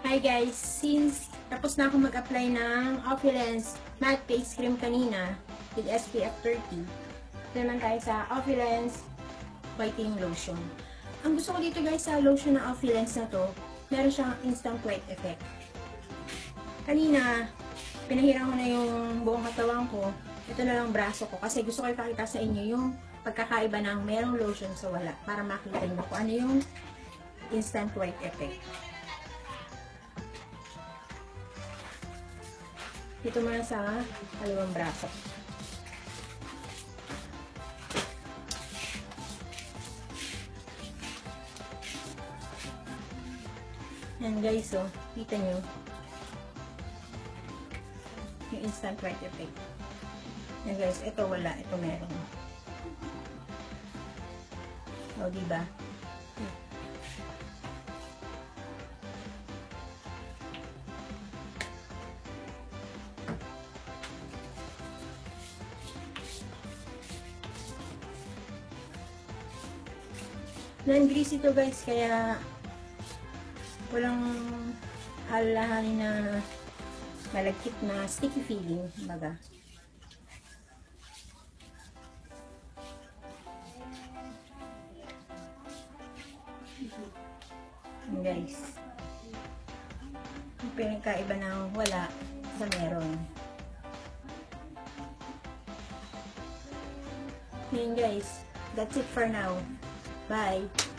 Hi guys! Since tapos na ako mag-apply ng Opulence Matte Face Cream kanina with SPF 30, naman tayo sa Opulence Whitening Lotion. Ang gusto ko dito guys sa lotion ng Opulence na to, meron siyang instant white effect. Kanina, pinahiran ko na yung buong katawan ko. Ito na lang braso ko kasi gusto ko ipakita sa inyo yung pagkakaiba ng merong lotion sa wala para makita nyo kung ano yung instant white effect. Dito muna sa kalawang braso. Yan guys, oh. Kita nyo. Yung instant white effect. Yan guys, ito wala. Ito meron. O, diba? Non-greasy to guys, kaya walang alalahanin na malagkit na sticky feeling, baga. Guys, yung pinagkaiba ng wala sa meron. Yun guys, that's it for now. Bye!